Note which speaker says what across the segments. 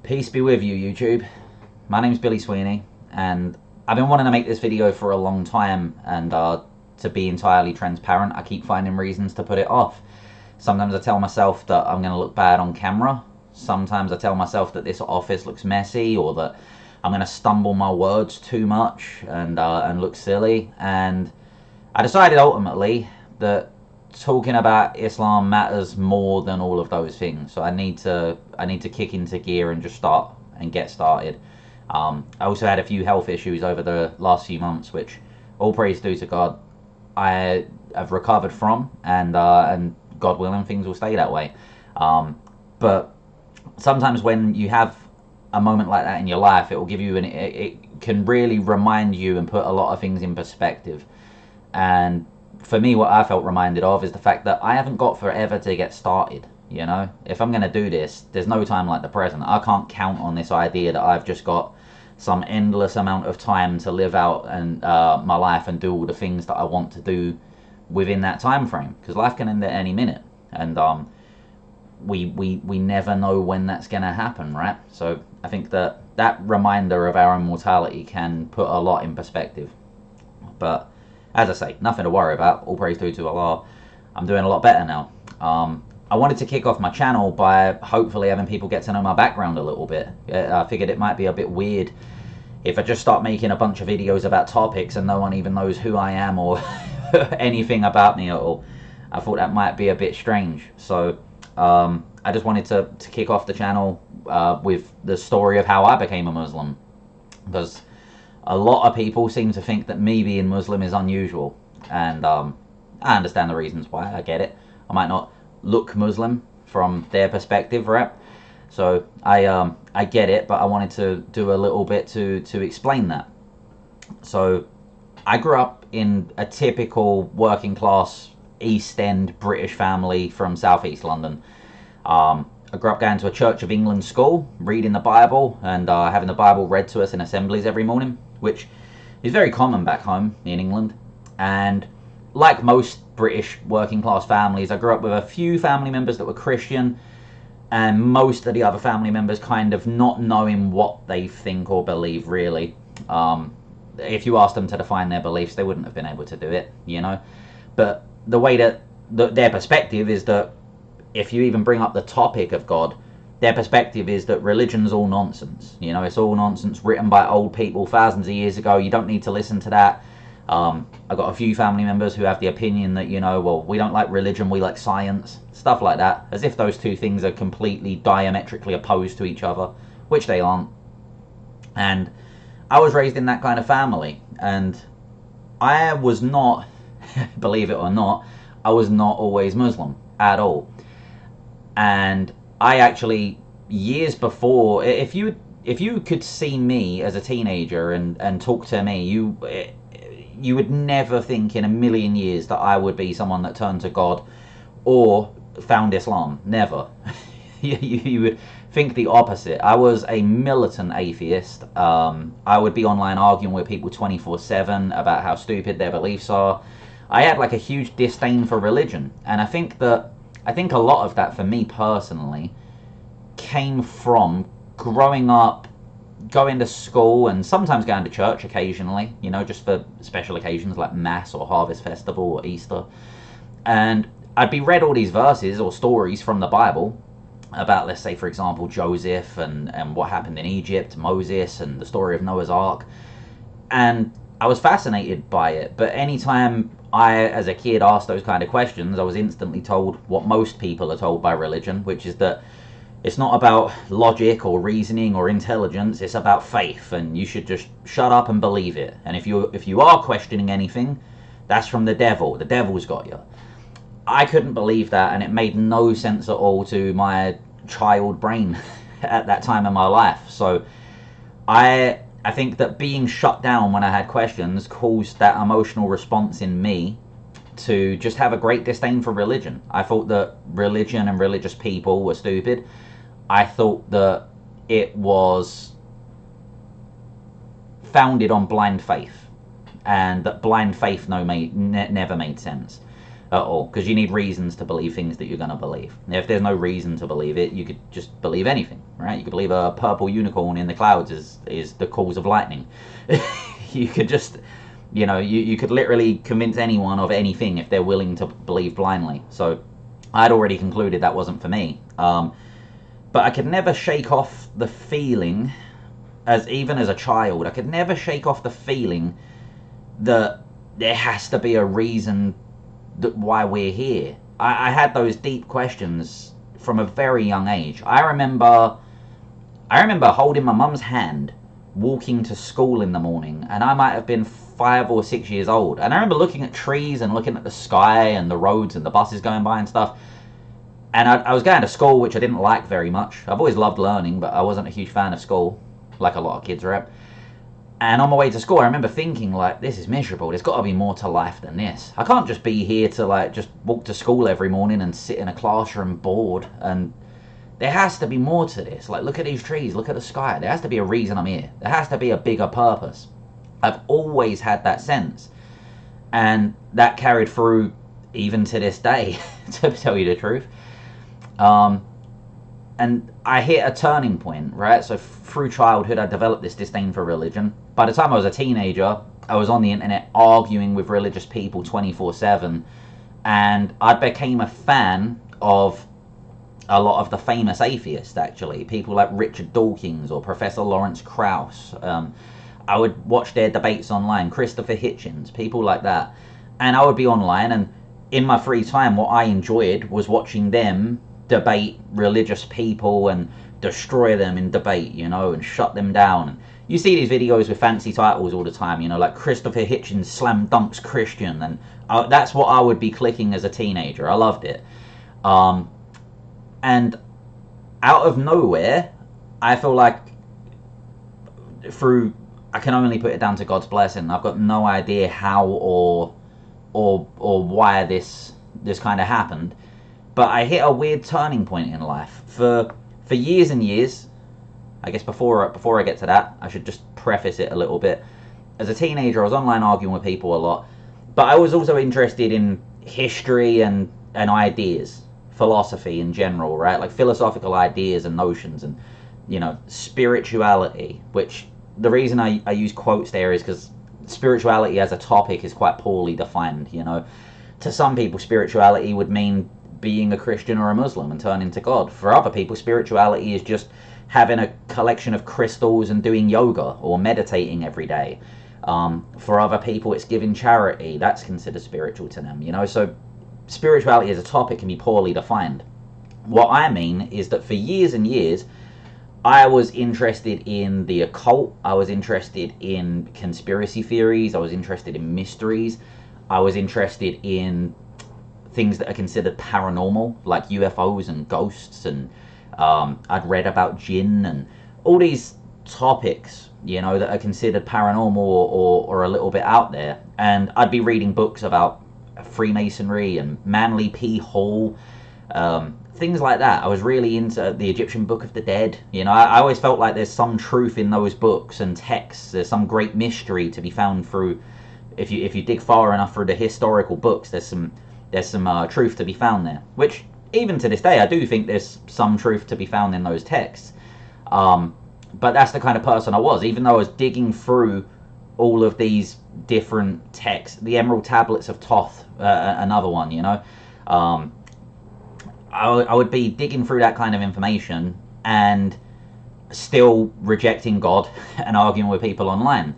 Speaker 1: Peace be with you, YouTube. My name's Billy Sweeney, and I've been wanting to make this video for a long time, and to be entirely transparent, I keep finding reasons to put it off. Sometimes I tell myself that I'm going to look bad on camera. Sometimes I tell myself that this office looks messy, or that I'm going to stumble my words too much and look silly. And I decided ultimately that talking about Islam matters more than all of those things. So I need to kick into gear and just start and get started. I also had a few health issues over the last few months, which all praise due to God, I have recovered from, and God willing, things will stay that way. But sometimes when you have a moment like that in your life, it will give you it can really remind you and put a lot of things in perspective. And for me, what I felt reminded of is the fact that I haven't got forever to get started. You know, if I'm going to do this, there's no time like the present. I can't count on this idea that I've just got some endless amount of time to live out and my life and do all the things that I want to do within that time frame, because life can end at any minute, and we never know when that's going to happen, right? So I think that reminder of our own mortality can put a lot in perspective. But as I say, nothing to worry about. All praise due to Allah. I'm doing a lot better now. I wanted to kick off my channel by hopefully having people get to know my background a little bit. I figured it might be a bit weird if I just start making a bunch of videos about topics and no one even knows who I am or anything about me at all. I thought that might be a bit strange. So I just wanted to kick off the channel with the story of how I became a Muslim. Because a lot of people seem to think that me being Muslim is unusual. And I understand the reasons why. I get it. I might not look Muslim from their perspective, right? So I get it, but I wanted to do a little bit to explain that. So I grew up in a typical working class East End British family from southeast London. I grew up going to a Church of England school, reading the Bible, and having the Bible read to us in assemblies every morning, which is very common back home in England. And like most British working class families, I grew up with a few family members that were Christian, and most of the other family members kind of not knowing what they think or believe, really. If you asked them to define their beliefs, they wouldn't have been able to do it, you know. But the way that their perspective is that if you even bring up the topic of God, their perspective is that religion's all nonsense. You know, it's all nonsense written by old people thousands of years ago. You don't need to listen to that. I've got a few family members who have the opinion that, you know, well, we don't like religion, we like science, stuff like that, as if those two things are completely diametrically opposed to each other, which they aren't. And I was raised in that kind of family, and I was not, believe it or not, I was not always Muslim at all. And I actually, years before, if you could see me as a teenager and talk to me, you would never think in a million years that I would be someone that turned to God or found Islam. Never. You would think the opposite. I was a militant atheist. I would be online arguing with people 24/7 about how stupid their beliefs are. I had like a huge disdain for religion, and I think a lot of that for me personally came from growing up, going to school, and sometimes going to church occasionally, you know, just for special occasions like Mass or Harvest Festival or Easter. And I'd be read all these verses or stories from the Bible about, let's say, for example, Joseph and what happened in Egypt, Moses, and the story of Noah's Ark. And I was fascinated by it. But anytime I, as a kid, asked those kind of questions, I was instantly told what most people are told by religion, which is that it's not about logic or reasoning or intelligence, it's about faith, and you should just shut up and believe it. And if you are questioning anything, that's from the devil's got you. I couldn't believe that, and it made no sense at all to my child brain at that time in my life. So I think that being shut down when I had questions caused that emotional response in me to just have a great disdain for religion. I thought that religion and religious people were stupid. I thought that it was founded on blind faith, and that blind faith never made sense. at all, because you need reasons to believe things that you're going to believe. If there's no reason to believe it, you could just believe anything, right? You could believe a purple unicorn in the clouds is the cause of lightning. You could just, you could literally convince anyone of anything if they're willing to believe blindly. So I'd already concluded that wasn't for me. But I could never shake off the feeling, even as a child, I could never shake off the feeling that there has to be a reason why we're here. I had those deep questions from a very young age. I remember holding my mum's hand, walking to school in the morning, and I might have been 5 or 6 years old. And I remember looking at trees and looking at the sky and the roads and the buses going by and stuff. And I was going to school, which I didn't like very much. I've always loved learning, but I wasn't a huge fan of school, like a lot of kids are. And on my way to school, I remember thinking, like, this is miserable. There's got to be more to life than this. I can't just be here to, like, just walk to school every morning and sit in a classroom bored. And there has to be more to this. Like, look at these trees, look at the sky. There has to be a reason I'm here. There has to be a bigger purpose. I've always had that sense. And that carried through even to this day, to tell you the truth. And I hit a turning point, right? So through childhood, I developed this disdain for religion. By the time I was a teenager, I was on the internet arguing with religious people 24/7. And I became a fan of a lot of the famous atheists, actually. People like Richard Dawkins or Professor Lawrence Krauss. I would watch their debates online, Christopher Hitchens, people like that. And I would be online, and in my free time, what I enjoyed was watching them debate religious people and destroy them in debate, and shut them down. You see these videos with fancy titles all the time, like Christopher Hitchens slam dunks Christian, and that's what I would be clicking as a teenager. I loved it. And out of nowhere, I feel like I can only put it down to God's blessing. I've got no idea how or why this kind of happened. But I hit a weird turning point in life. For years and years, I guess before I get to that, I should just preface it a little bit. As a teenager, I was online arguing with people a lot, but I was also interested in history and ideas, philosophy in general, right? Like philosophical ideas and notions and, spirituality, which the reason I use quotes there is because spirituality as a topic is quite poorly defined, To some people, spirituality would mean being a Christian or a Muslim and turning to God. For other people, spirituality is just having a collection of crystals and doing yoga or meditating every day. For other people, it's giving charity. That's considered spiritual to them, So spirituality as a topic can be poorly defined. What I mean is that for years and years, I was interested in the occult. I was interested in conspiracy theories. I was interested in mysteries. I was interested in things that are considered paranormal, like UFOs and ghosts, and I'd read about jinn and all these topics, that are considered paranormal or a little bit out there. And I'd be reading books about Freemasonry and Manly P. Hall, things like that. I was really into the Egyptian Book of the Dead. I always felt like there's some truth in those books and texts. There's some great mystery to be found through, if you dig far enough through the historical books, there's some truth to be found there, which even to this day I do think there's some truth to be found in those texts. But that's the kind of person I was. Even though I was digging through all of these different texts, the Emerald Tablets of Thoth, another one, I would be digging through that kind of information and still rejecting God and arguing with people online.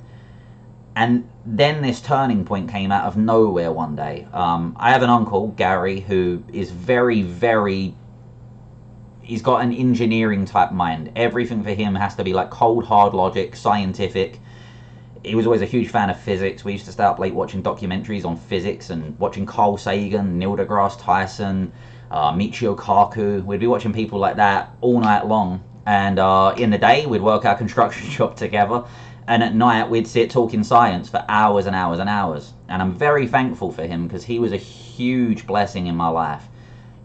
Speaker 1: And then this turning point came out of nowhere one day. I have an uncle, Gary, who is very, very... He's got an engineering type mind. Everything for him has to be like cold, hard logic, scientific. He was always a huge fan of physics. We used to stay up late watching documentaries on physics and watching Carl Sagan, Neil deGrasse Tyson, Michio Kaku. We'd be watching people like that all night long. And in the day, we'd work our construction job together. And at night, we'd sit talking science for hours and hours and hours. And I'm very thankful for him because he was a huge blessing in my life.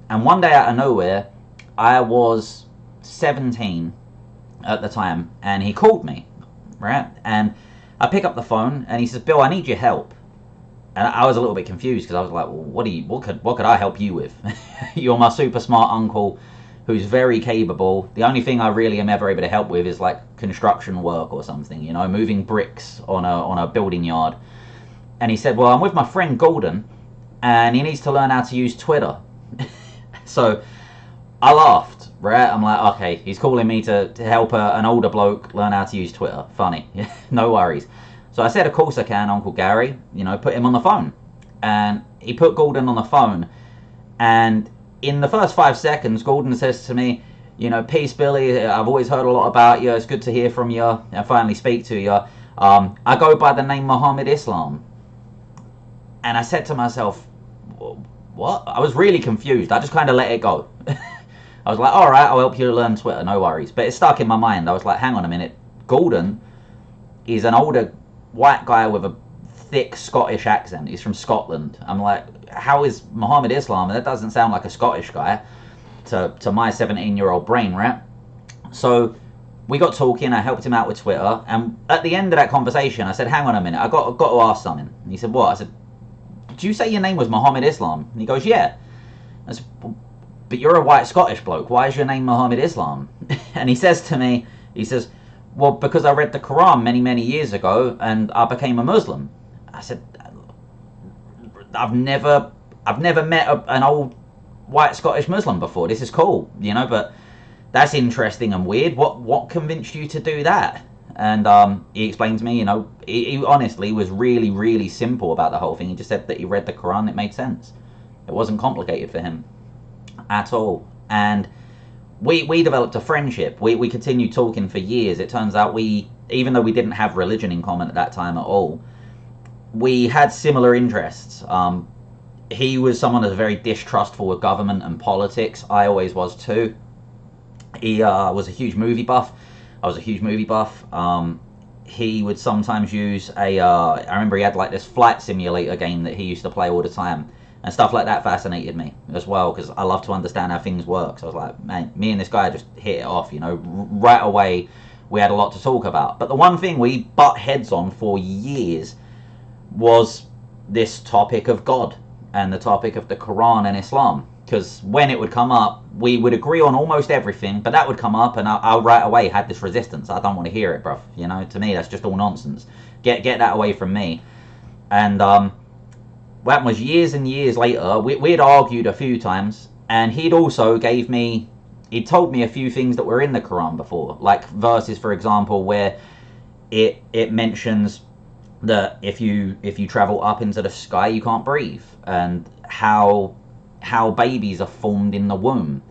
Speaker 1: And one day out of nowhere, I was 17 at the time, and he called me, right? And I pick up the phone, and he says, "Bill, I need your help." And I was a little bit confused because I was like, well, what could I help you with? You're my super smart uncle who's very capable. The only thing I really am ever able to help with is like construction work or something, you know, moving bricks on a building yard. And he said, well, I'm with my friend Gordon and he needs to learn how to use Twitter. So I laughed, right? I'm like, okay, he's calling me to help an older bloke learn how to use Twitter. Funny. No worries. So I said, of course I can, Uncle Gary. You know, put him on the phone. And he put Gordon on the phone. And in the first 5 seconds, Gordon says to me, you know, peace, Billy. I've always heard a lot about you. It's good to hear from you. I finally speak to you. I go by the name Muhammad Islam. And I said to myself, what? I was really confused. I just kind of let it go. I was like, all right, I'll help you learn Twitter. No worries. But it stuck in my mind. I was like, hang on a minute. Gordon is an older white guy with a thick Scottish accent. He's from Scotland. I'm like, how is Muhammad Islam? That doesn't sound like a Scottish guy to my 17-year-old brain, right? So we got talking. I helped him out with Twitter. And at the end of that conversation, I said, hang on a minute. I got to ask something. And he said, what? I said, did you say your name was Muhammad Islam? And he goes, yeah. I said, but you're a white Scottish bloke. Why is your name Muhammad Islam? And he says to me, he says, well, because I read the Quran many, many years ago and I became a Muslim. I said, I've never met an old white Scottish Muslim before. This is cool, you know, but that's interesting and weird. What convinced you to do that? And he explained to me, you know, he honestly was really, really simple about the whole thing. He just said that he read the Quran. It made sense. It wasn't complicated for him at all. And we developed a friendship. We continued talking for years. It turns out even though we didn't have religion in common at that time at all, we had similar interests. He was someone that's very distrustful of government and politics. I always was too. He was a huge movie buff. I was a huge movie buff. He would sometimes use I remember he had like this flight simulator game that he used to play all the time. And stuff like that fascinated me as well, because I love to understand how things work. So I was like, man, me and this guy just hit it off, you know. Right away, we had a lot to talk about. But the one thing we butt heads on for years was this topic of God and the topic of the Quran and Islam. Because when it would come up, we would agree on almost everything, but that would come up and I right away had this resistance. I don't want to hear it, bruv. You know, to me, that's just all nonsense. Get that away from me. And what happened was years and years later, we'd argued a few times, and he'd told me a few things that were in the Quran before, like verses, for example, where it mentions that if you travel up into the sky, you can't breathe, and how babies are formed in the womb,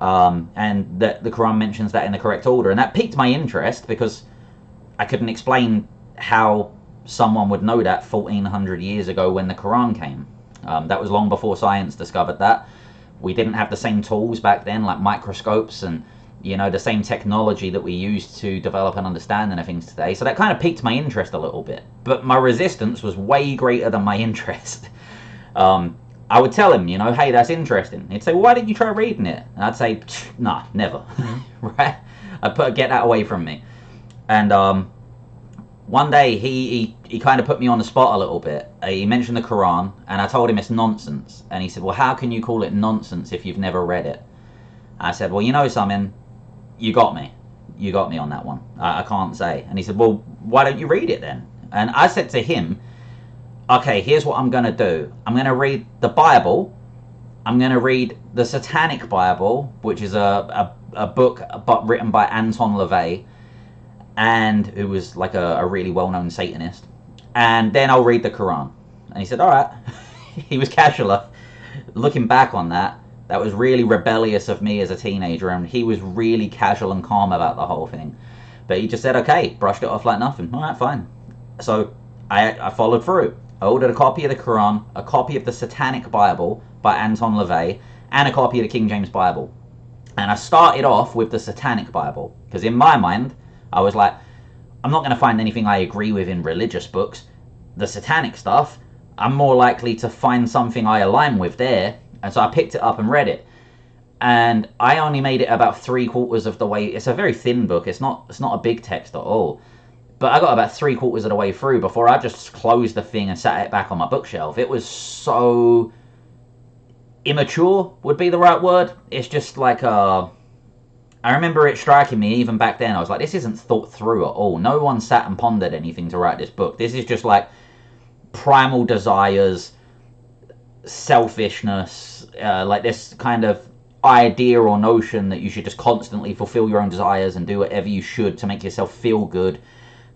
Speaker 1: and that the Quran mentions that in the correct order, and that piqued my interest because I couldn't explain how someone would know that 1400 years ago when the Quran came. That was long before science discovered that. We didn't have the same tools back then, like microscopes and, you know, the same technology that we use to develop an understanding of things today. So that kind of piqued my interest a little bit. But my resistance was way greater than my interest. I would tell him, you know, hey, that's interesting. He'd say, well, why didn't you try reading it? And I'd say, nah, never. Right? I'd get that away from me. And one day he kind of put me on the spot a little bit. He mentioned the Quran, and I told him it's nonsense. And he said, well, how can you call it nonsense if you've never read it? I said, well, you know something, you got me. You got me on that one. I can't say. And he said, well, why don't you read it then? And I said to him, okay, here's what I'm going to do. I'm going to read the Bible. I'm going to read the Satanic Bible, which is a book written by Anton LaVey, and who was like a really well-known Satanist. And then I'll read the Quran. And he said, all right. He was casual. Looking back on that was really rebellious of me as a teenager, and he was really casual and calm about the whole thing. But he just said, okay, brushed it off like nothing. All right, fine. So I followed through. I ordered a copy of the Quran, a copy of the Satanic Bible by Anton LaVey, and a copy of the King James Bible. And I started off with the Satanic Bible, because in my mind, I was like, I'm not going to find anything I agree with in religious books. The satanic stuff, I'm more likely to find something I align with there. And so I picked it up and read it. And I only made it about 3/4 of the way. It's a very thin book. It's not a big text at all. But I got about 3/4 of the way through before I just closed the thing and sat it back on my bookshelf. It was so immature would be the right word. It's just like I remember it striking me even back then. I was like, this isn't thought through at all. No one sat and pondered anything to write this book. This is just like primal desires, selfishness, like this kind of idea or notion that you should just constantly fulfill your own desires and do whatever you should to make yourself feel good,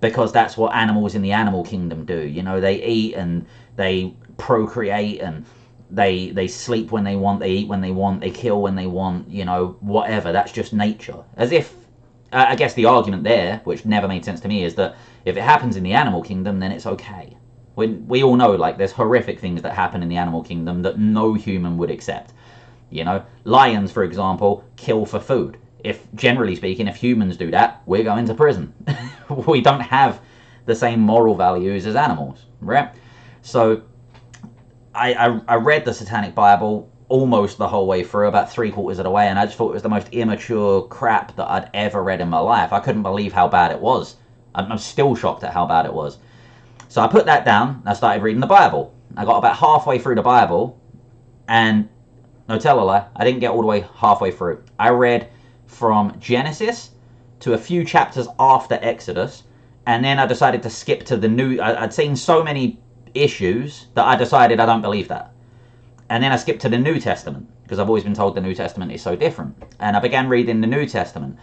Speaker 1: because that's what animals in the animal kingdom do. You know, they eat and they procreate and they sleep when they want, they eat when they want, they kill when they want, you know, whatever. That's just nature. As if, I guess the argument there, which never made sense to me, is that if it happens in the animal kingdom, then it's okay. We all know, like, there's horrific things that happen in the animal kingdom that no human would accept. You know, lions, for example, kill for food. If, generally speaking, if humans do that, we're going to prison. We don't have the same moral values as animals, right? So I read the Satanic Bible almost the whole way through, about 3/4 of the way, and I just thought it was the most immature crap that I'd ever read in my life. I couldn't believe how bad it was. I'm still shocked at how bad it was. So I put that down, and I started reading the Bible. I got about halfway through the Bible, and no tell a lie, I didn't get all the way halfway through. I read from Genesis to a few chapters after Exodus, and then I decided to skip to the new. I'd seen so many issues that I decided I don't believe that. And then I skipped to the New Testament, because I've always been told the New Testament is so different. And I began reading the New Testament.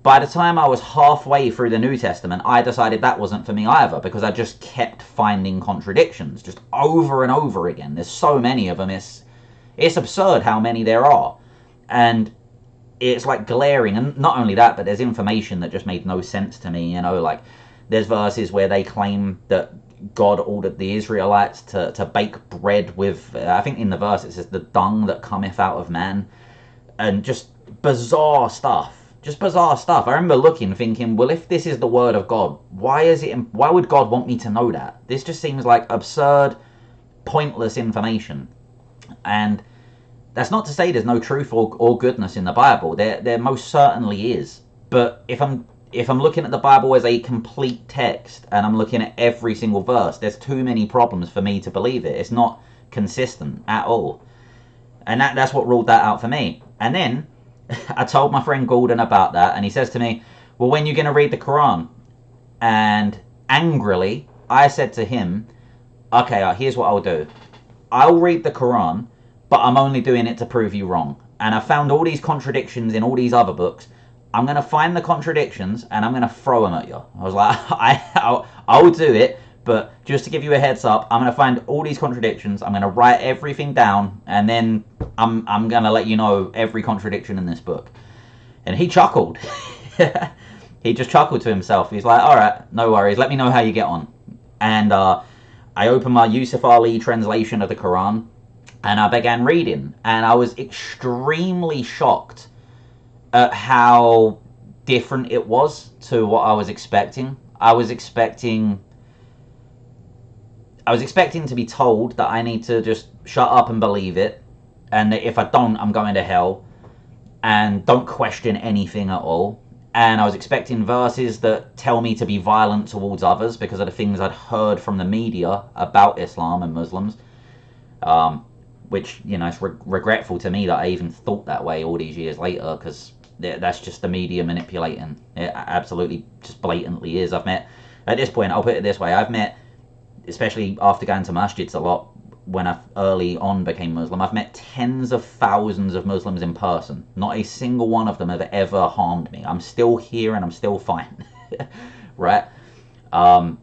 Speaker 1: By the time I was halfway through the New Testament, I decided that wasn't for me either, because I just kept finding contradictions, just over and over again. There's so many of them, it's absurd how many there are. And it's like glaring. And not only that, but there's information that just made no sense to me, you know, like there's verses where they claim that God ordered the Israelites to bake bread with, I think in the verse it says, the dung that cometh out of man. And just bizarre stuff. Just bizarre stuff. I remember looking, thinking, well, if this is the word of God, why would God want me to know that? This just seems like absurd, pointless information. And that's not to say there's no truth or goodness in the Bible. There most certainly is. But if I'm looking at the Bible as a complete text and I'm looking at every single verse, there's too many problems for me to believe it. It's not consistent at all. And that's what ruled that out for me. And then I told my friend Gordon about that, and he says to me, well, when are you going to read the Quran? And angrily, I said to him, okay, here's what I'll do. I'll read the Quran, but I'm only doing it to prove you wrong. And I found all these contradictions in all these other books. I'm going to find the contradictions, and I'm going to throw them at you. I was like, I'll do it, but just to give you a heads up, I'm going to find all these contradictions, I'm going to write everything down, and then I'm going to let you know every contradiction in this book. And he chuckled. He just chuckled to himself. He's like, all right, no worries, let me know how you get on. And I opened my Yusuf Ali translation of the Quran, and I began reading, and I was extremely shocked at how different it was to what I was expecting. I was expecting to be told that I need to just shut up and believe it, and that if I don't, I'm going to hell, and don't question anything at all. And I was expecting verses that tell me to be violent towards others because of the things I'd heard from the media about Islam and Muslims, which, you know, it's regretful to me that I even thought that way all these years later, because that's just the media manipulating. It absolutely just blatantly is. At this point, I'll put it this way, I've met, especially after going to masjids a lot when I early on became Muslim, I've met tens of thousands of Muslims in person. Not a single one of them have ever harmed me. I'm still here and I'm still fine. Right? So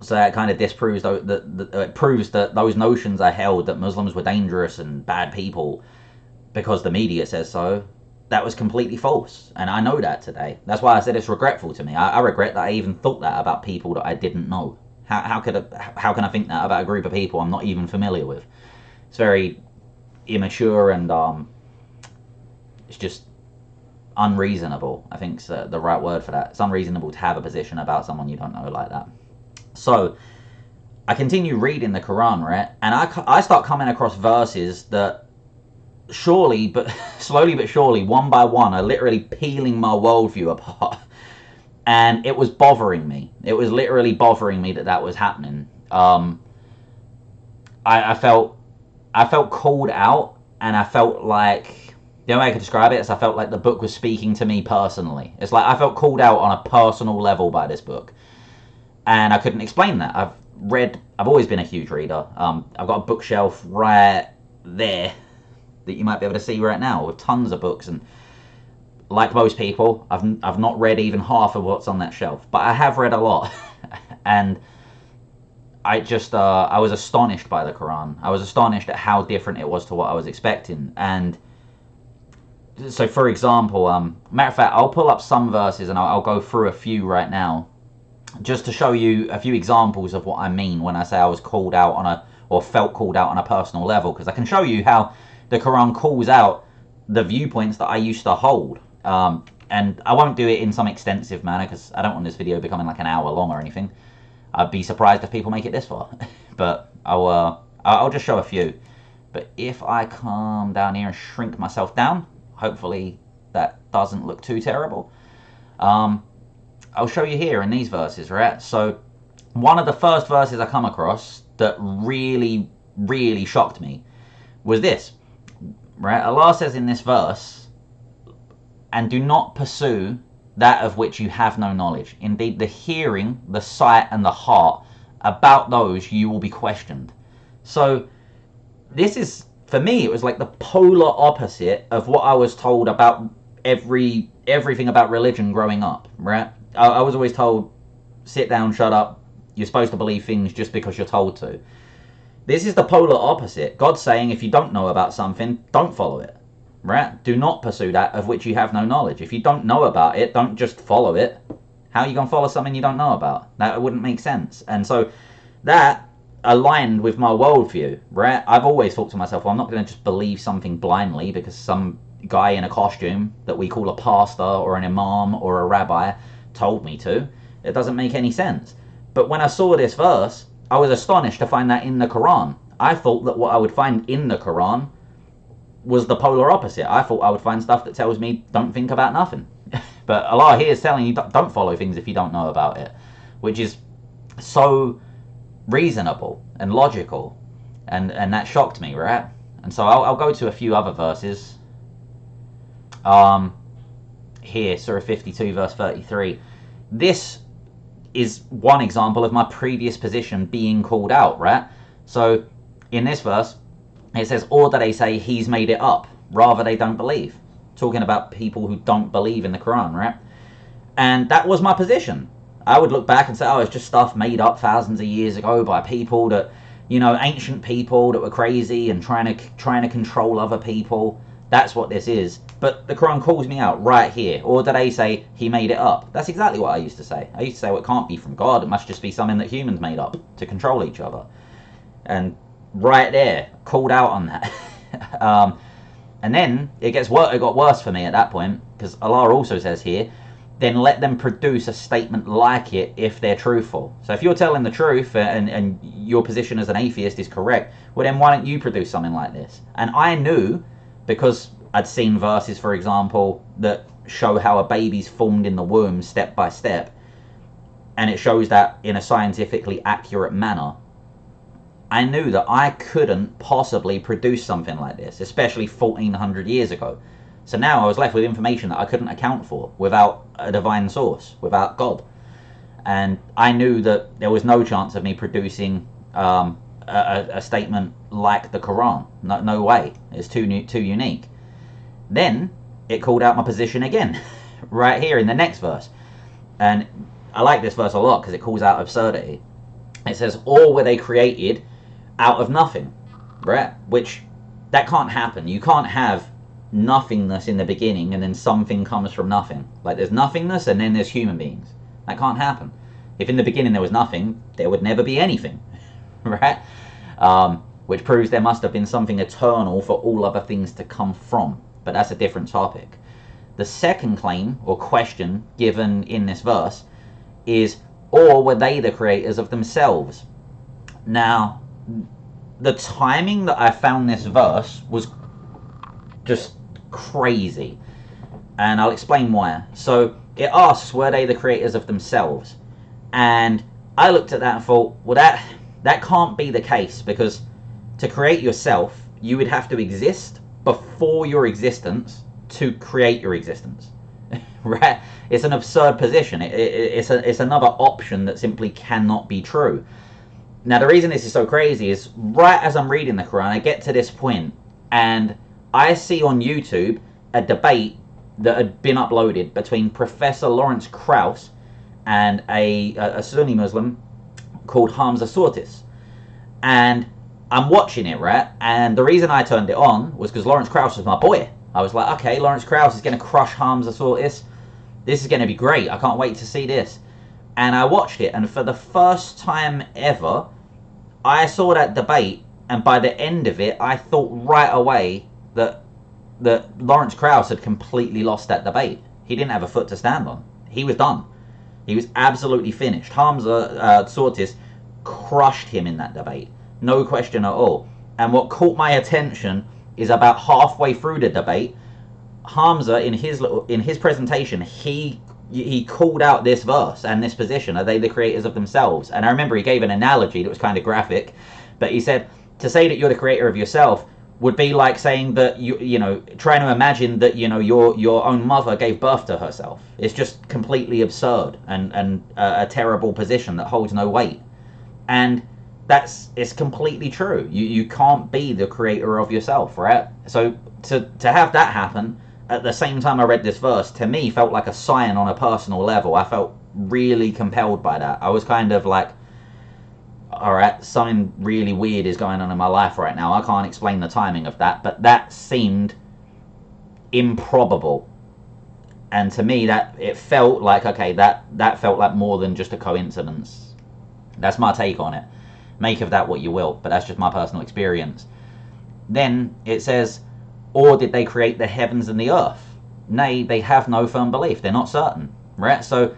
Speaker 1: that kind of disproves it proves that those notions I held that Muslims were dangerous and bad people because the media says so, that was completely false. And I know that today. That's why I said it's regretful to me. I regret that I even thought that about people that I didn't know. How can I think that about a group of people I'm not even familiar with? It's very immature, and it's just unreasonable. I think is the right word for that. It's unreasonable to have a position about someone you don't know like that. So I continue reading the Quran, right? And I start coming across verses that slowly but surely, one by one, are literally peeling my worldview apart. And it was bothering me. It was literally bothering me that was happening. I felt called out, and I felt like, the only way I could describe it is I felt like the book was speaking to me personally. It's like I felt called out on a personal level by this book, and I couldn't explain that. I've always been a huge reader. I've got a bookshelf right there that you might be able to see right now with tons of books, and like most people, I've not read even half of what's on that shelf, but I have read a lot. And I was astonished by the Quran. I was astonished at how different it was to what I was expecting. And so, for example, matter of fact, I'll pull up some verses and I'll go through a few right now, just to show you a few examples of what I mean when I say I was called out or felt called out on a personal level, because I can show you how the Quran calls out the viewpoints that I used to hold. And I won't do it in some extensive manner, because I don't want this video becoming like an hour long or anything. I'd be surprised if people make it this far. But I'll just show a few. But if I come down here and shrink myself down, hopefully that doesn't look too terrible. I'll show you here in these verses, right? So one of the first verses I come across that really, really shocked me was this, right? Allah says in this verse, "And do not pursue that of which you have no knowledge. Indeed, the hearing, the sight, and the heart, about those you will be questioned." So this is, for me, it was like the polar opposite of what I was told about everything about religion growing up, right? I was always told, sit down, shut up, you're supposed to believe things just because you're told to. This is the polar opposite. God's saying if you don't know about something, don't follow it. Right? Do not pursue that of which you have no knowledge. If you don't know about it, don't just follow it. How are you going to follow something you don't know about? That wouldn't make sense. And so that aligned with my worldview, right? I've always thought to myself, well, I'm not going to just believe something blindly because some guy in a costume that we call a pastor or an imam or a rabbi told me to. It doesn't make any sense. But when I saw this verse, I was astonished to find that in the Quran. I thought that what I would find in the Quran was the polar opposite. I thought I would find stuff that tells me don't think about nothing. But Allah here is telling you don't follow things if you don't know about it, which is so reasonable and logical, and that shocked me, right? And so I'll go to a few other verses. Here, Surah 52, verse 33. This is one example of my previous position being called out, right? So in this verse, it says, or do they say he's made it up? Rather, they don't believe. Talking about people who don't believe in the Quran, right? And that was my position. I would look back and say, oh, it's just stuff made up thousands of years ago by people that, you know, ancient people that were crazy and trying to control other people. That's what this is. But the Quran calls me out right here. Or do they say he made it up? That's exactly what I used to say. I used to say, well, it can't be from God. It must just be something that humans made up to control each other. And right there, called out on that. And then it got worse for me at that point, because Allah also says here, then let them produce a statement like it if they're truthful. So if you're telling the truth and your position as an atheist is correct, well then why don't you produce something like this? And I knew, because I'd seen verses, for example, that show how a baby's formed in the womb step by step, and it shows that in a scientifically accurate manner. I knew that I couldn't possibly produce something like this, especially 1400 years ago. So now I was left with information that I couldn't account for without a divine source, without God. And I knew that there was no chance of me producing a statement like the Quran. No way. It's too unique. Then it called out my position again, right here in the next verse. And I like this verse a lot because it calls out absurdity. It says, or were they created out of nothing, right? Which, that can't happen. You can't have nothingness in the beginning and then something comes from nothing. Like there's nothingness and then there's human beings. That can't happen. If in the beginning there was nothing, there would never be anything, right? Which proves there must have been something eternal for all other things to come from. But that's a different topic. The second claim or question given in this verse is, or were they the creators of themselves? Now, the timing that I found this verse was just crazy, and I'll explain why. So it asks, were they the creators of themselves? And I looked at that and thought, well, that can't be the case, because to create yourself, you would have to exist before your existence to create your existence. Right? It's an absurd position. It's another option that simply cannot be true. Now, the reason this is so crazy is right as I'm reading the Quran, I get to this point and I see on YouTube a debate that had been uploaded between Professor Lawrence Krauss and a Sunni Muslim called Hamza Sortis. And I'm watching it, right? And the reason I turned it on was because Lawrence Krauss was my boy. I was like, okay, Lawrence Krauss is going to crush Hamza Sortis. This is going to be great. I can't wait to see this. And I watched it, and for the first time ever, I saw that debate, and by the end of it, I thought right away that Lawrence Krauss had completely lost that debate. He didn't have a foot to stand on. He was done. He was absolutely finished. Hamza Sortis crushed him in that debate. No question at all. And what caught my attention is about halfway through the debate, Hamza, in his presentation, he called out this verse and this position. Are they the creators of themselves? And I remember he gave an analogy that was kind of graphic, but he said, to say that you're the creator of yourself would be like saying that you know, trying to imagine that, you know, your own mother gave birth to herself. It's just completely absurd and a terrible position that holds no weight. And it's completely true. You can't be the creator of yourself, right? So to have that happen at the same time I read this verse, to me felt like a sign on a personal level. I felt really compelled by that. I was kind of like, alright, something really weird is going on in my life right now. I can't explain the timing of that, but that seemed improbable. And to me, that it felt like, okay, that felt like more than just a coincidence. That's my take on it. Make of that what you will, but that's just my personal experience. Then it says, or did they create the heavens and the earth? Nay, they have no firm belief. They're not certain. Right? So,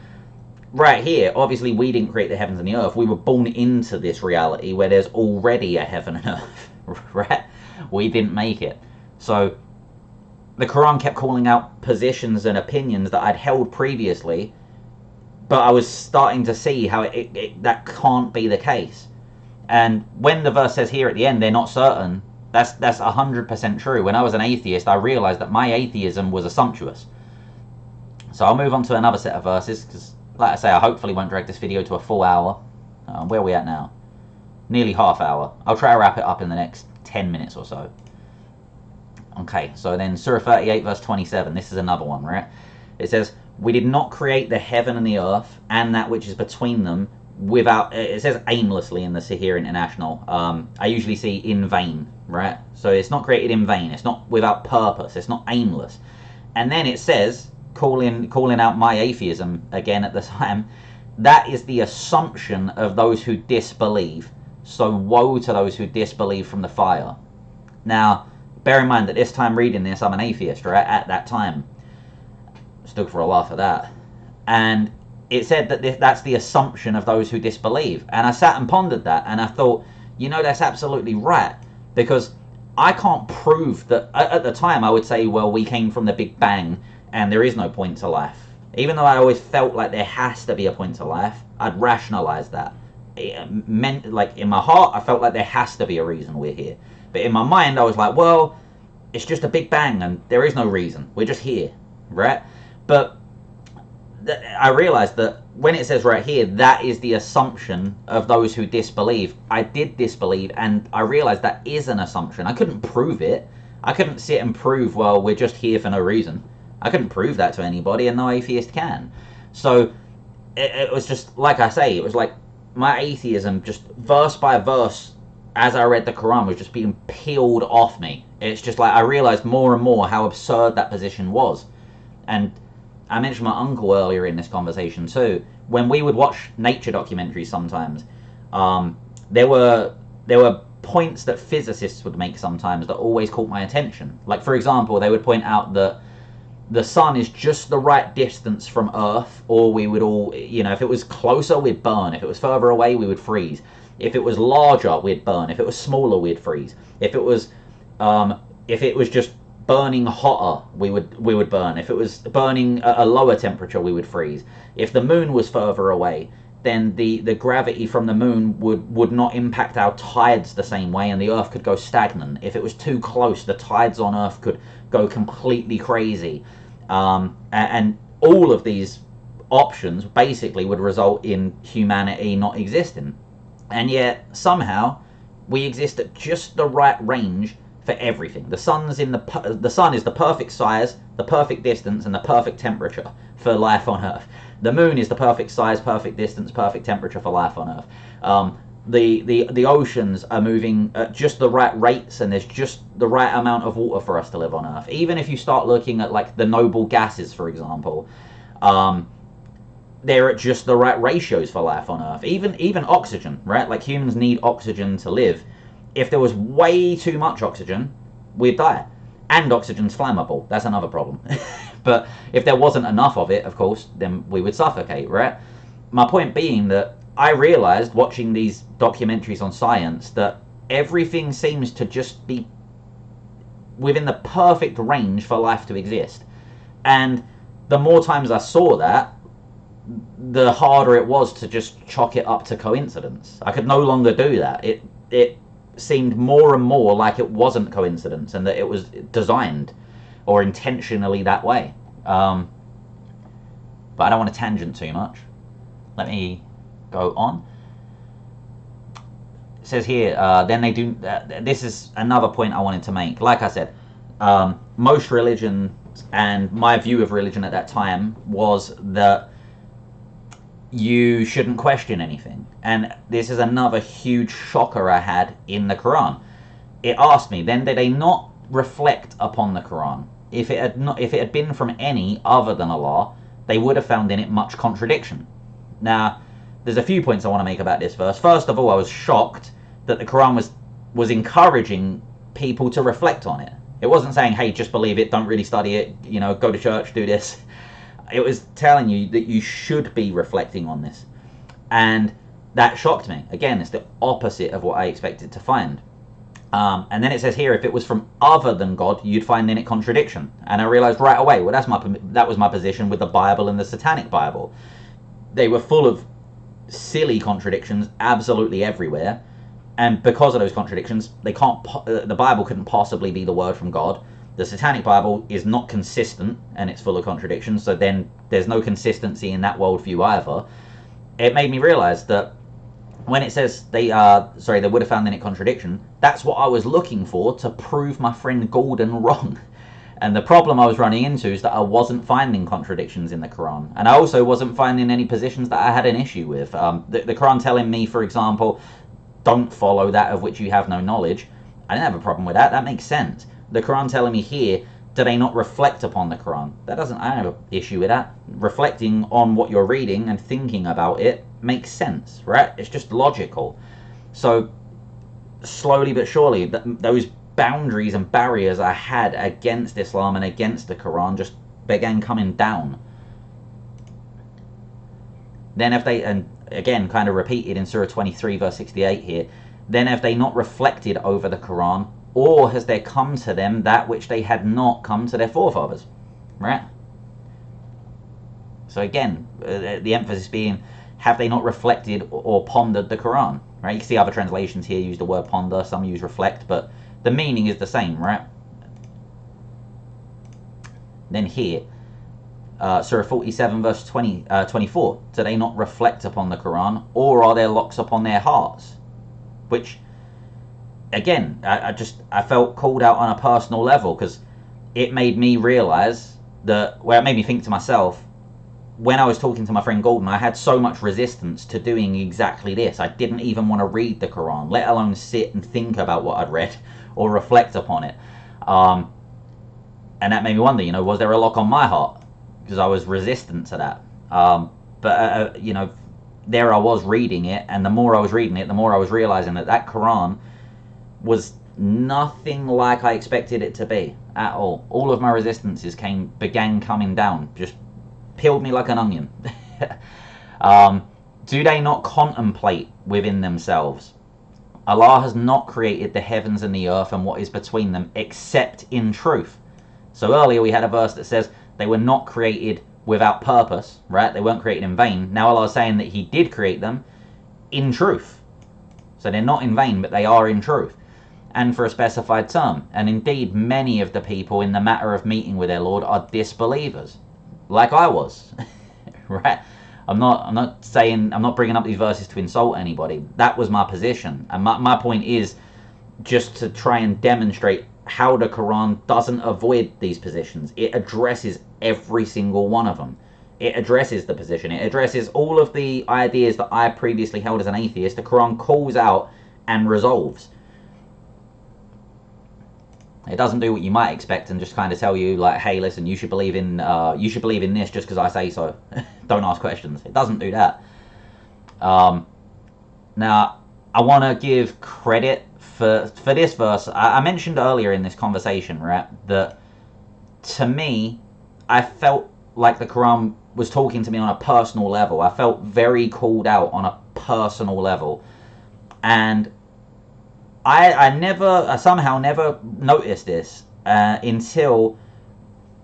Speaker 1: right here, obviously we didn't create the heavens and the earth. We were born into this reality where there's already a heaven and earth. Right? We didn't make it. So, the Quran kept calling out positions and opinions that I'd held previously, but I was starting to see how that can't be the case. And when the verse says here at the end, they're not certain, that's 100% true. When I was an atheist, I realized that my atheism was assumptuous. So I'll move on to another set of verses, because, like I say, I hopefully won't drag this video to a full hour. Where are we at now? Nearly half hour. I'll try to wrap it up in the next 10 minutes or so. Okay, so then Surah 38 verse 27, this is another one, right? It says, we did not create the heaven and the earth, and that which is between them, without, it says aimlessly in the Sahih International. I usually see in vain, right? So it's not created in vain, it's not without purpose, it's not aimless. And then it says, calling out my atheism again at the time, that is the assumption of those who disbelieve. So woe to those who disbelieve from the fire. Now, bear in mind that this time reading this, I'm an atheist, right? At that time. Stood for a laugh at that. And it said that that's the assumption of those who disbelieve. And I sat and pondered that, and I thought, you know, that's absolutely right. Because I can't prove that. At the time, I would say, well, we came from the Big Bang, and there is no point to life. Even though I always felt like there has to be a point to life, I'd rationalize that. It meant, like, in my heart, I felt like there has to be a reason we're here. But in my mind, I was like, well, it's just a Big Bang, and there is no reason. We're just here, right? But I realized that when it says right here, that is the assumption of those who disbelieve. I did disbelieve, and I realized that is an assumption. I couldn't prove it. I couldn't sit and prove, well, we're just here for no reason. I couldn't prove that to anybody, and no atheist can. So it was just, like I say, it was like my atheism, just verse by verse, as I read the Quran, was just being peeled off me. It's just like I realized more and more how absurd that position was. And I mentioned my uncle earlier in this conversation too. When we would watch nature documentaries sometimes, there were points that physicists would make sometimes that always caught my attention. Like, for example, they would point out that the sun is just the right distance from Earth, or we would all, you know, if it was closer, we'd burn. If it was further away, we would freeze. If it was larger, we'd burn. If it was smaller, we'd freeze. If it was just burning hotter, we would burn. If it was burning at a lower temperature, we would freeze. If the moon was further away, then the gravity from the moon would not impact our tides the same way, and the Earth could go stagnant. If it was too close, the tides on Earth could go completely crazy. And all of these options basically would result in humanity not existing. And yet, somehow, we exist at just the right range for everything. The sun is the perfect size, the perfect distance, and the perfect temperature for life on Earth. The moon is the perfect size, perfect distance, perfect temperature for life on Earth. The oceans are moving at just the right rates, and there's just the right amount of water for us to live on Earth. Even if you start looking at like the noble gases, for example, they're at just the right ratios for life on Earth. Even oxygen, right? Like humans need oxygen to live. If there was way too much oxygen, we'd die. And oxygen's flammable. That's another problem. But if there wasn't enough of it, of course, then we would suffocate, right? My point being that I realized watching these documentaries on science that everything seems to just be within the perfect range for life to exist. And the more times I saw that, the harder it was to just chalk it up to coincidence. I could no longer do that. It seemed more and more like it wasn't coincidence and that it was designed or intentionally that way. But I don't want to tangent too much. Let me go on. It says here, then they do... this is another point I wanted to make. Like I said, most religions, and my view of religion at that time was that you shouldn't question anything. And this is another huge shocker I had in the Quran. It asked me, then did they not reflect upon the Quran? If it had been from any other than Allah, they would have found in it much contradiction. Now, there's a few points I want to make about this verse. First of all, I was shocked that the Quran was encouraging people to reflect on it. It wasn't saying, hey, just believe it, don't really study it, you know, go to church, do this. It was telling you that you should be reflecting on this. And that shocked me. Again, it's the opposite of what I expected to find. And then it says here, if it was from other than God, you'd find in it contradiction. And I realized right away, well, that was my position with the Bible and the Satanic Bible. They were full of silly contradictions absolutely everywhere. And because of those contradictions, the Bible couldn't possibly be the word from God. The Satanic Bible is not consistent, and it's full of contradictions, so then there's no consistency in that worldview either. It made me realize that when it says they would have found in it contradiction, that's what I was looking for to prove my friend Gordon wrong. And the problem I was running into is that I wasn't finding contradictions in the Quran. And I also wasn't finding any positions that I had an issue with. The Quran telling me, for example, don't follow that of which you have no knowledge. I didn't have a problem with that. That makes sense. The Quran telling me here, do they not reflect upon the Quran? I don't have an issue with that. Reflecting on what you're reading and thinking about it makes sense, right? It's just logical. So slowly but surely, those boundaries and barriers I had against Islam and against the Quran just began coming down. Then if they, and again kind of repeated in Surah 23 verse 68 here, then have they not reflected over the Quran, or has there come to them that which they had not come to their forefathers? Right? So again, the emphasis being, have they not reflected or pondered the Quran? Right? You can see other translations here use the word ponder, some use reflect, but the meaning is the same, right? Then here, Surah 47 verse 24, do they not reflect upon the Quran, or are there locks upon their hearts? Which, again, I felt called out on a personal level, because it made me realize that, well, it made me think to myself, when I was talking to my friend Gordon, I had so much resistance to doing exactly this. I didn't even want to read the Quran, let alone sit and think about what I'd read or reflect upon it. And that made me wonder, you know, was there a lock on my heart? Because I was resistant to that. You know, there I was reading it, and the more I was reading it, the more I was realizing that Quran was nothing like I expected it to be at all. All of my resistances began coming down, just peeled me like an onion. Do they not contemplate within themselves? Allah has not created the heavens and the earth and what is between them except in truth. So earlier we had a verse that says they were not created without purpose, right? They weren't created in vain. Now Allah is saying that He did create them in truth. So they're not in vain, but they are in truth, and for a specified term. And indeed, many of the people in the matter of meeting with their Lord are disbelievers, like I was, right? I'm not bringing up these verses to insult anybody. That was my position, and my point is just to try and demonstrate how the Quran doesn't avoid these positions. It addresses every single one of them. It addresses the position. It addresses all of the ideas that I previously held as an atheist. The Quran calls out and resolves. It doesn't do what you might expect and just kind of tell you, like, hey, listen, you should believe in this just because I say so. Don't ask questions. It doesn't do that. Now, I want to give credit for this verse. I mentioned earlier in this conversation, right, that to me, I felt like the Quran was talking to me on a personal level. I felt very called out on a personal level. And I somehow never noticed this until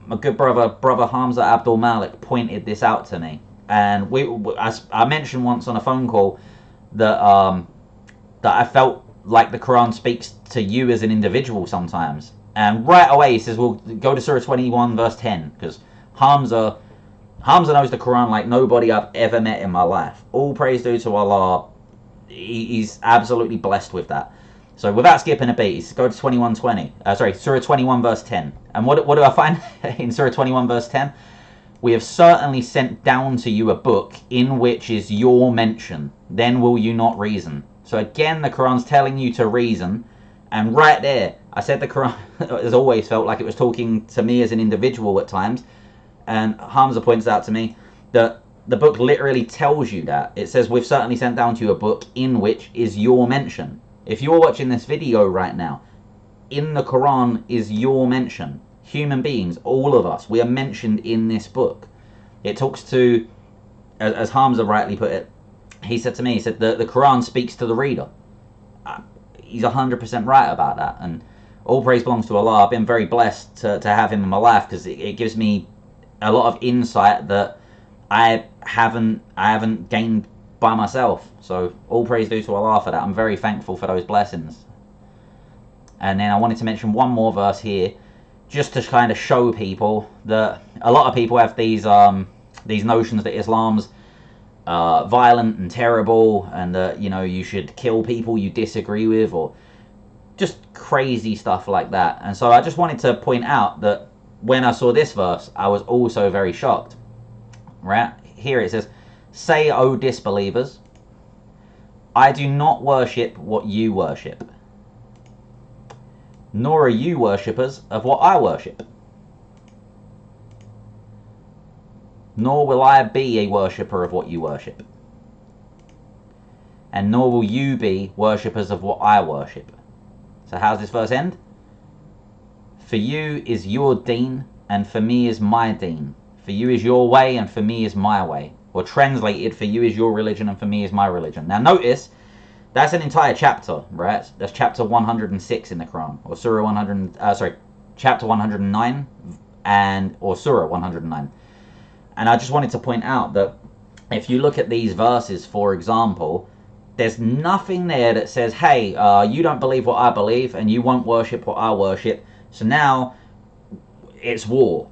Speaker 1: my good brother Hamza Abdul Malik pointed this out to me. And I mentioned once on a phone call that I felt like the Quran speaks to you as an individual sometimes. And right away he says, well, go to Surah 21 verse 10, because Hamza knows the Quran like nobody I've ever met in my life. All praise due to Allah. He's absolutely blessed with that. So without skipping a beat, he says, go to Surah 21 verse 10. And what do I find in Surah 21 verse 10? We have certainly sent down to you a book in which is your mention. Then will you not reason? So again, the Quran's telling you to reason. And right there, I said the Quran has always felt like it was talking to me as an individual at times. And Hamza points out to me that the book literally tells you that. It says, we've certainly sent down to you a book in which is your mention. If you're watching this video right now, in the Quran is your mention. Human beings, all of us, we are mentioned in this book. It talks to, as Hamza rightly put it, he said to me, he said, the Quran speaks to the reader. He's 100% right about that. And all praise belongs to Allah. I've been very blessed to have him in my life, because it gives me a lot of insight that I haven't gained by myself. So all praise due to Allah for that. I'm very thankful for those blessings. And then I wanted to mention one more verse here, just to kind of show people that a lot of people have these notions that Islam's violent and terrible, and that, you know, you should kill people you disagree with, or just crazy stuff like that. And so I just wanted to point out that when I saw this verse, I was also very shocked. Right here it says, say, O disbelievers, I do not worship what you worship, nor are you worshippers of what I worship, nor will I be a worshipper of what you worship, and nor will you be worshippers of what I worship. So how's this verse end? For you is your deen, and for me is my deen. For you is your way, and for me is my way. Or translated, for you is your religion, and for me is my religion. Now notice, that's an entire chapter, right? That's chapter 106 in the Quran, or chapter 109, or Surah 109. And I just wanted to point out that if you look at these verses, for example, there's nothing there that says, hey, you don't believe what I believe, and you won't worship what I worship, so now it's war.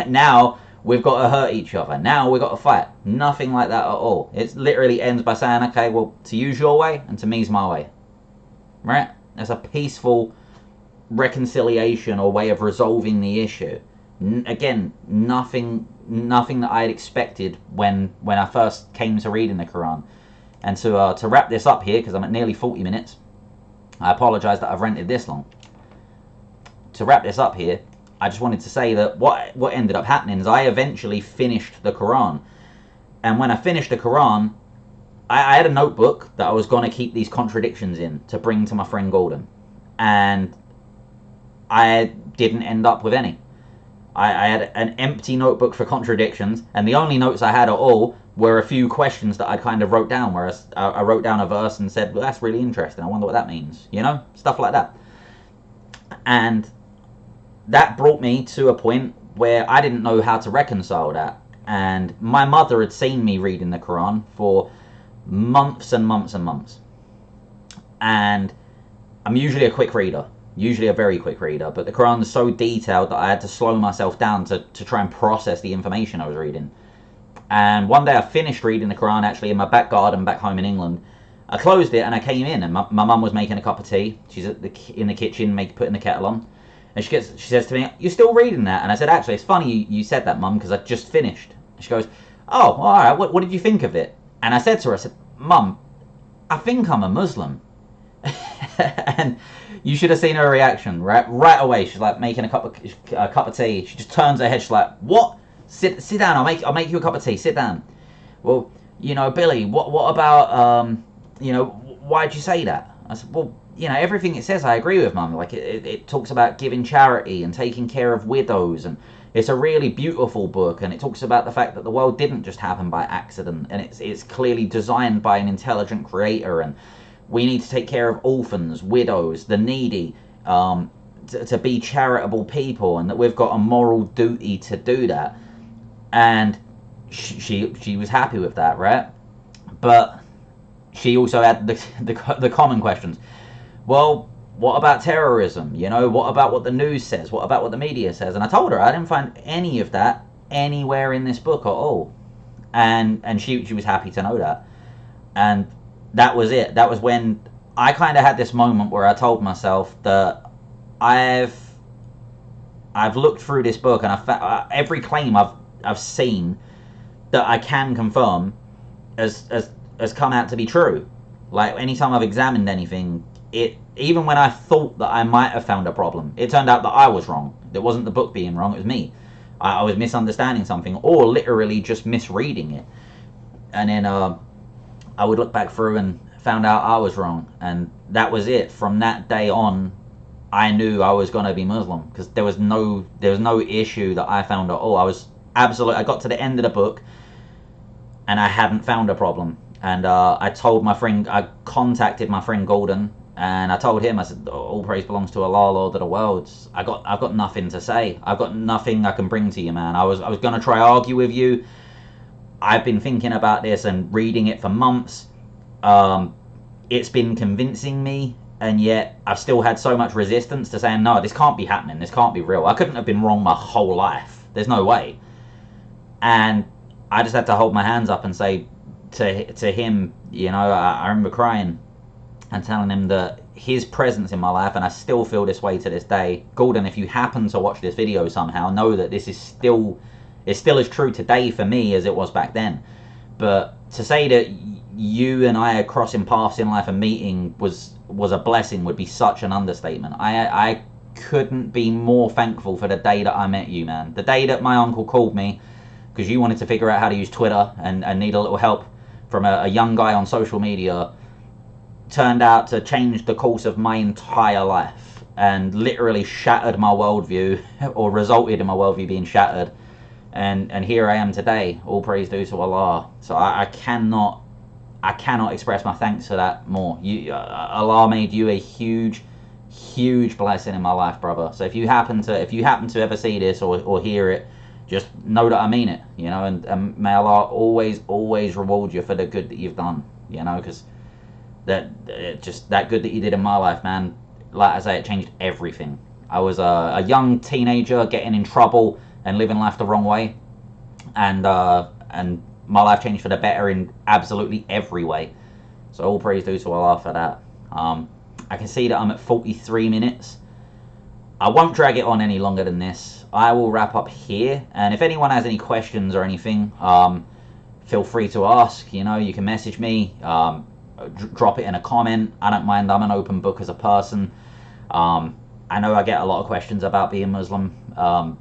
Speaker 1: Now we've got to hurt each other. Now we've got to fight. Nothing like that at all. It literally ends by saying, okay, well, to you's your way, and to me's my way. Right? That's a peaceful reconciliation or way of resolving the issue. Again, nothing that I had expected when I first came to reading the Quran. And to wrap this up here, because I'm at nearly 40 minutes, I apologise that I've rented this long. To wrap this up here, I just wanted to say that what ended up happening is I eventually finished the Quran. And when I finished the Quran, I had a notebook that I was going to keep these contradictions in to bring to my friend Gordon. And I didn't end up with any. I had an empty notebook for contradictions, and the only notes I had at all were a few questions that I kind of wrote down, where I wrote down a verse and said, well, that's really interesting, I wonder what that means, you know, stuff like that. And that brought me to a point where I didn't know how to reconcile that. And my mother had seen me reading the Quran for months and months and months. And I'm usually a quick reader, usually a very quick reader, but the Quran is so detailed that I had to slow myself down to try and process the information I was reading. And one day I finished reading the Quran actually in my back garden back home in England. I closed it and I came in, and my mum was making a cup of tea. She's in the kitchen putting the kettle on. And she says to me, "You're still reading that?" And I said, "Actually, it's funny you said that, Mum, because I just finished." And she goes, "Oh, all right, what did you think of it?" And I said to her, I said, "Mum, I think I'm a Muslim." And you should have seen her reaction right away. She's like making a cup of tea. She just turns her head. She's like, "What? Sit down. I'll make you a cup of tea. Sit down." "Well, Billy, what about why'd you say that?" I said, "Well, everything it says I agree with, Mum. Like it talks about giving charity and taking care of widows, and it's a really beautiful book, and it talks about the fact that the world didn't just happen by accident, and it's clearly designed by an intelligent creator, and we need to take care of orphans, widows, the needy, to be charitable people, and that we've got a moral duty to do that." And she was happy with that, right? But she also had the common questions. Well, what about terrorism? What about what the news says? What about what the media says? And I told her I didn't find any of that anywhere in this book at all. And she was happy to know that. And that was it. That was when I kind of had this moment where I told myself that I've looked through this book, and every claim I've seen that I can confirm has come out to be true. Like anytime I've examined anything, even when I thought that I might have found a problem, it turned out that I was wrong. It wasn't the book being wrong, it was me. I was misunderstanding something, or literally just misreading it. And then I would look back through and found out I was wrong, and that was it. From that day on, I knew I was going to be Muslim, because there was no issue that I found at all. I got to the end of the book and I hadn't found a problem. And I contacted my friend Gordon, and I told him, I said, "All praise belongs to Allah, Lord of the worlds. I've got nothing to say. I've got nothing I can bring to you, man. I was going to try argue with you. I've been thinking about this and reading it for months. It's been convincing me, and yet I've still had so much resistance to saying, no, this can't be happening. This can't be real. I couldn't have been wrong my whole life. There's no way." And I just had to hold my hands up and say to him, I remember crying and telling him that his presence in my life, and I still feel this way to this day. Gordon, if you happen to watch this video somehow, know that this is still as true today for me as it was back then. But to say that you and I are crossing paths in life and meeting was a blessing would be such an understatement. I couldn't be more thankful for the day that I met you, man. The day that my uncle called me because you wanted to figure out how to use Twitter and need a little help from a young guy on social media, turned out to change the course of my entire life and literally shattered my worldview, or resulted in my worldview being shattered. And here I am today. All praise due to Allah. So I cannot express my thanks for that more. Allah made you a huge blessing in my life, brother. So if you happen to ever see this or hear it, just know that I mean it, and may Allah always reward you for the good that you've done, because that good that you did in my life, man. Like I say, it changed everything. I was a young teenager getting in trouble and living life the wrong way, and my life changed for the better in absolutely every way. So all praise due to Allah for that. I can see that I'm at 43 minutes. I won't drag it on any longer than this. I will wrap up here, and if anyone has any questions or anything, feel free to ask. You can message me, drop it in a comment. I don't mind. I'm an open book as a person. I know I get a lot of questions about being Muslim.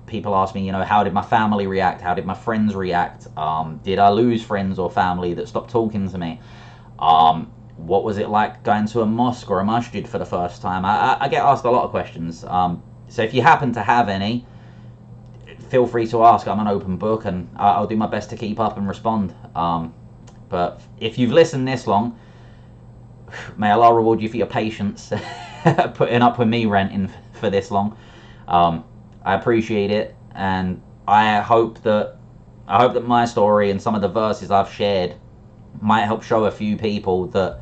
Speaker 1: People ask me, how did my family react? How did my friends react? Did I lose friends or family that stopped talking to me? What was it like going to a mosque or a masjid for the first time? I get asked a lot of questions. So if you happen to have any, feel free to ask. I'm an open book, and I'll do my best to keep up and respond. But if you've listened this long, may Allah reward you for your patience putting up with me ranting for this long. I I appreciate it, and I hope that my story and some of the verses I've shared might help show a few people that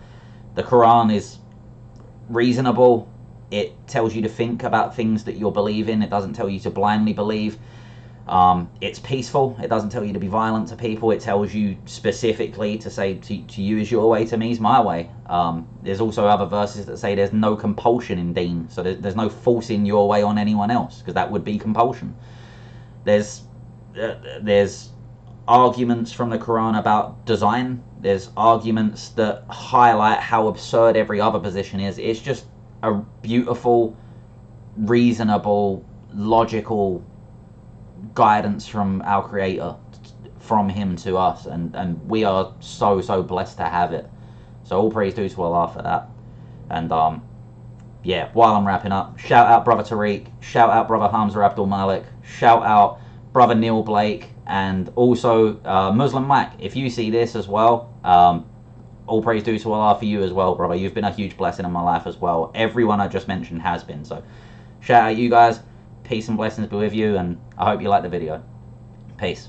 Speaker 1: the Quran is reasonable. It tells you to think about things that you're believing. It doesn't tell you to blindly believe. It's peaceful. It doesn't tell you to be violent to people. It tells you specifically to say to you is your way, to me is my way. There's also other verses that say there's no compulsion in deen, so there's no forcing your way on anyone else, because that would be compulsion. There's arguments from the Quran about design. There's arguments that highlight how absurd every other position is. It's just a beautiful, reasonable, logical guidance from our Creator, from Him to us, and we are so blessed to have it. So all praise due to Allah for that. And yeah, while I'm wrapping up, shout out brother Tariq, shout out brother Hamza Abdul Malik, shout out brother Neil Blake, and also Muslim Mac. If you see this as well, all praise due to Allah for you as well, brother. You've been a huge blessing in my life as well. Everyone I just mentioned has been. So shout out you guys. Peace and blessings be with you, and I hope you like the video. Peace.